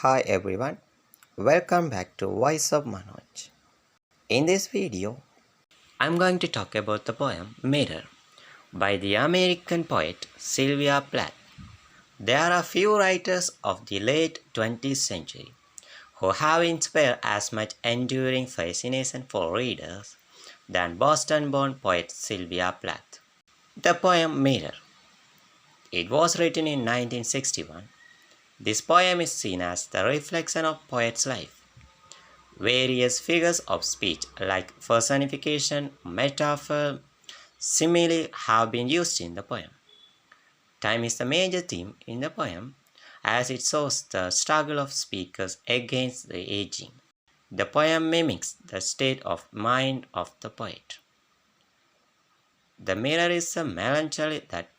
Hi everyone, welcome back to Voice of Manoj. In this video, I'm going to talk about the poem Mirror by the American poet Sylvia Plath. There are few writers of the late 20th century who have inspired as much enduring fascination for readers than Boston-born poet Sylvia Plath. The poem Mirror. It was written in 1961. This poem is seen as the reflection of poet's life. Various figures of speech like personification, metaphor, simile have been used in the poem. Time is the major theme in the poem as it shows the struggle of speakers against the aging. The poem mimics the state of mind of the poet. The mirror is a melancholy that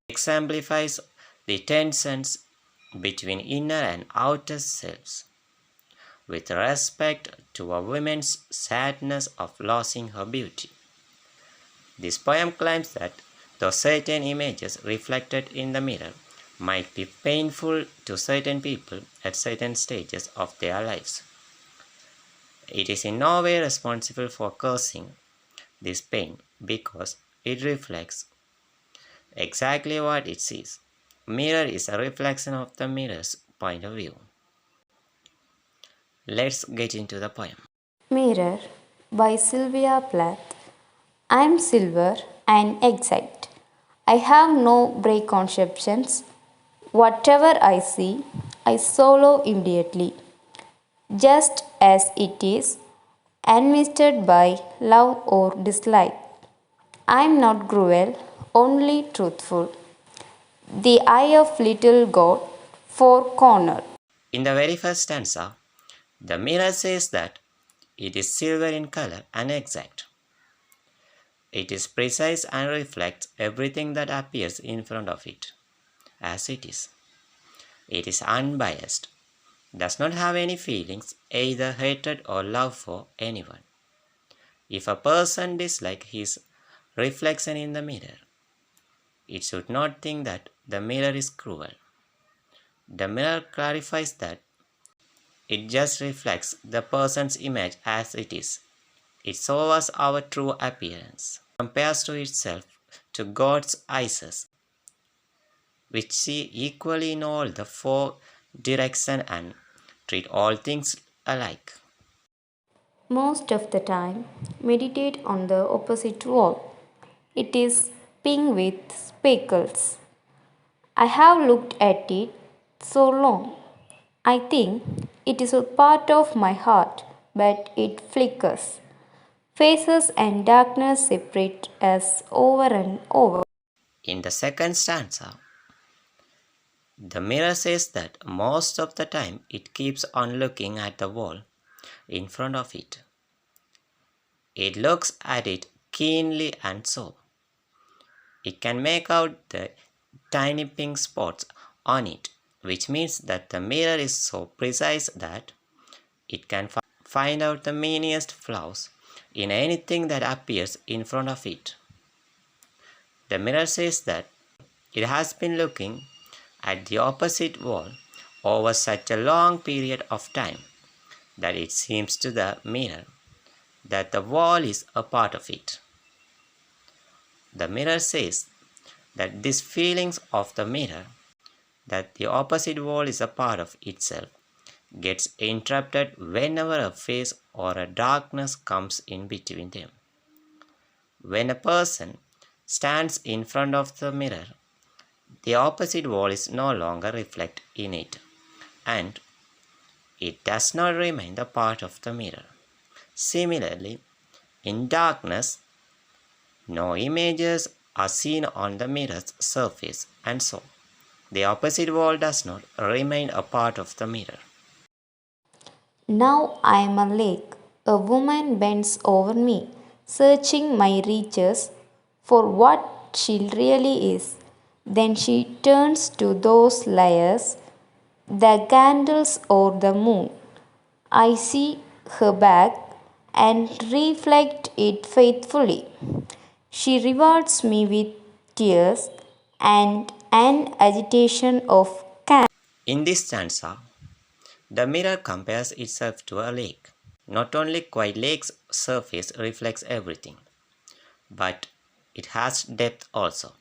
exemplifies the tensions between inner and outer selves. With respect to a woman's sadness of losing her beauty. This poem claims that though certain images reflected in the mirror might be painful to certain people at certain stages of their lives, it is in no way responsible for causing this pain because it reflects exactly what it sees. Mirror is a reflection of the mirror's point of view. Let's get into the poem. Mirror by Sylvia Plath. I am silver and exact. I have no preconceptions. Whatever I see, I swallow immediately, just as it is, unmisted by love or dislike. I am not cruel, only truthful. The eye of little God, four cornered. In the very first stanza, the mirror says that it is silver in color and exact. It is precise and reflects everything that appears in front of it, as it is. It is unbiased, does not have any feelings, either hatred or love for anyone. If a person dislikes his reflection in the mirror, it should not think that the mirror is cruel. The mirror clarifies that it just reflects the person's image as it is. It shows us our true appearance, compares to itself to God's eyes, which see equally in all the four directions and treat all things alike. Most of the time, meditate on the opposite wall. It is pink with speckles. I have looked at it so long. I think it is a part of my heart, but it flickers. Faces and darkness separate us over and over. In the second stanza, the mirror says that most of the time it keeps on looking at the wall in front of it. It looks at it keenly and so it can make out the tiny pink spots on it, which means that the mirror is so precise that it can find out the meanest flaws in anything that appears in front of it. The mirror says that it has been looking at the opposite wall over such a long period of time that it seems to the mirror that the wall is a part of it. The mirror says that these feelings of the mirror, that the opposite wall is a part of itself, gets interrupted whenever a face or a darkness comes in between them. When a person stands in front of the mirror, the opposite wall is no longer reflected in it, and it does not remain a part of the mirror. Similarly, in darkness, no images are seen on the mirror's surface, and so the opposite wall does not remain a part of the mirror. Now I am a lake. A woman bends over me, searching my reaches for what she really is. Then she turns to those layers, the candles or the moon. I see her back and reflect it faithfully. She rewards me with tears and an agitation of candor. In this stanza, The mirror compares itself to a lake. Not only quiet lake's surface reflects everything, but it has depth also.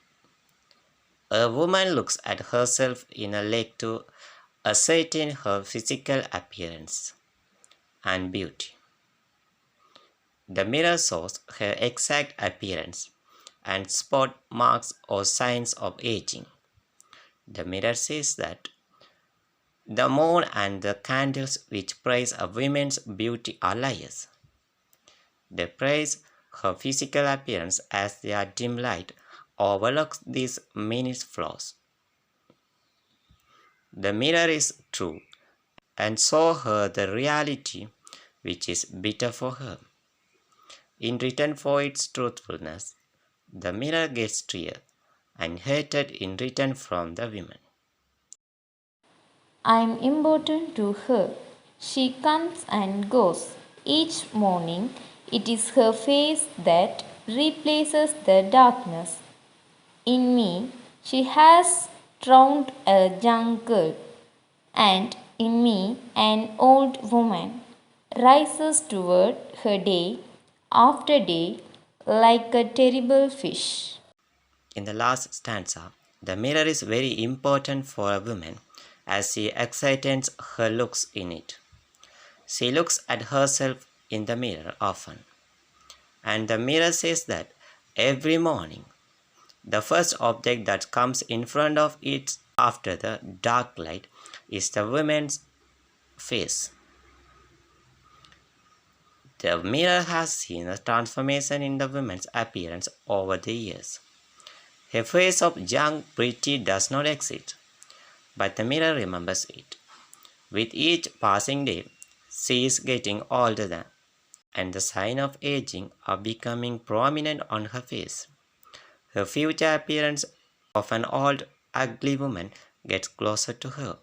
A woman looks at herself in a lake to ascertain her physical appearance and beauty. The mirror shows her exact appearance and spot marks or signs of aging. The mirror says that the moon and the candles which praise a woman's beauty are liars. They praise her physical appearance as their dim light overlooks these many flaws. The mirror is true and show her the reality which is bitter for her. In return for its truthfulness, the mirror gets tear and hatred in return from the women. I'm important to her. She comes and goes. Each morning, it is her face that replaces the darkness. In me, she has drowned a young girl, and in me, an old woman rises toward her day after day like a terrible fish. In the last stanza, the mirror is very important for a woman as she excites her looks in it. She looks at herself in the mirror often, and the mirror says that every morning the first object that comes in front of it after the dark light is the woman's face. The mirror has seen a transformation in the woman's appearance over the years. Her face of young pretty does not exist, but the mirror remembers it. With each passing day, she is getting older and the signs of aging are becoming prominent on her face. Her future appearance of an old, ugly woman gets closer to her,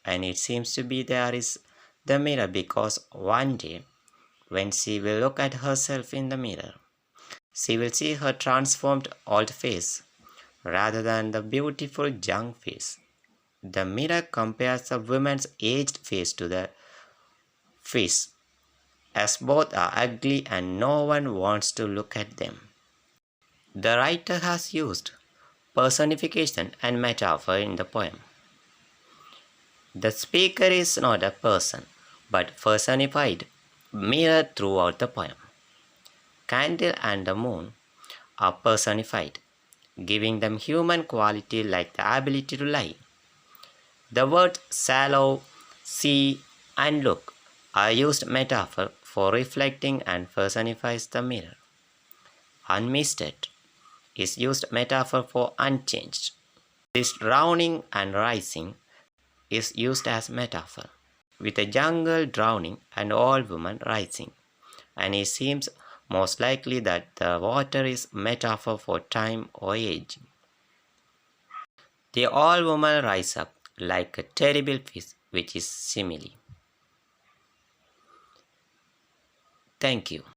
and it seems to be there is the mirror because one day, when she will look at herself in the mirror, she will see her transformed old face rather than the beautiful young face. The mirror compares a woman's aged face to the face, as both are ugly and no one wants to look at them. The writer has used personification and metaphor in the poem. The speaker is not a person, but personified mirror throughout the poem. Candle and the moon are personified, giving them human quality like the ability to lie. The words shallow, see, and look are used metaphor for reflecting and personifies the mirror. Unmisted is used metaphor for unchanged. This drowning and rising is used as metaphor, with a young girl drowning and old woman rising, and it seems most likely that the water is metaphor for time or age. The old woman rise up like a terrible fish, which is simile. Thank you.